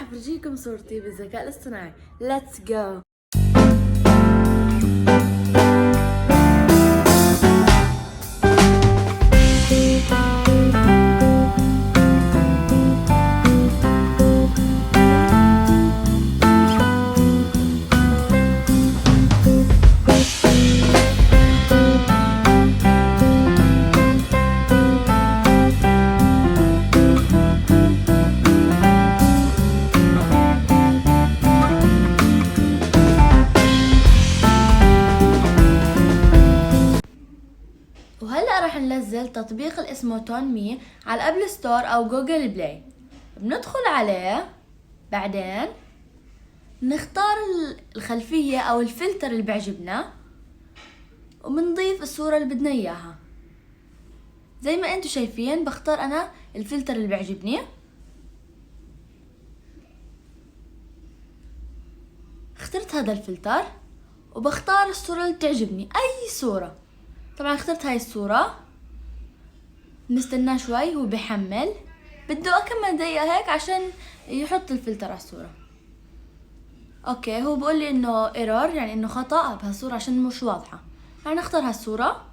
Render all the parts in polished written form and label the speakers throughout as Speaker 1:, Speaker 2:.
Speaker 1: حفرجيكم صورتي بالذكاء الاصطناعي. Let's go. وهلأ راح ننزل تطبيق اللي اسمه تون مي على الابل ستور او جوجل بلاي. بندخل عليه، بعدين نختار الخلفية او الفلتر اللي بيعجبنا وبنضيف الصورة اللي بدنا اياها. زي ما انتو شايفين بختار انا الفلتر اللي بيعجبني، اخترت هذا الفلتر وبختار الصورة اللي تعجبني، اي صورة. طبعا اخترت هاي الصورة، نستناه شوي هو بيحمل، بده كم دقيقة هيك عشان يحط الفلتر على الصورة. اوكي، هو بقول لي انه ايرور، يعني انه خطأ بهالصورة عشان مش واضحة. يعني نختار هالصورة،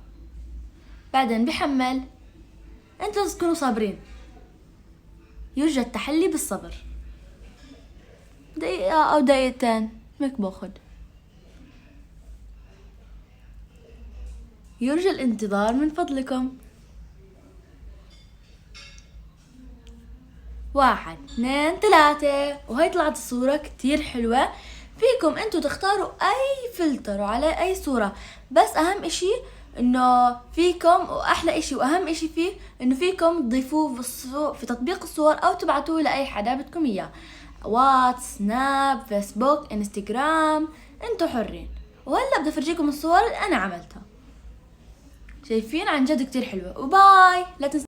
Speaker 1: بعدين بحمل. انتوا تكونوا صابرين، يرجى التحلي بالصبر. دقيقة او دقيقتين هيك باخد. يرجى الانتظار من فضلكم. 1 2 3. وهي طلعت الصورة كتير حلوة. فيكم انتو تختاروا اي فلتر على اي صورة، بس اهم اشي انه فيكم، واحلى اشي واهم اشي فيه انه فيكم تضيفوه في تطبيق الصور او تبعتوه لاي حدا بدكم اياه، واتس، سناب، فيسبوك، انستغرام، انتو حرين. وهلا بدي افرجيكم الصور اللي انا عملتها. شايفين؟ عن جد كتير حلوة. وباي. لا تنسوا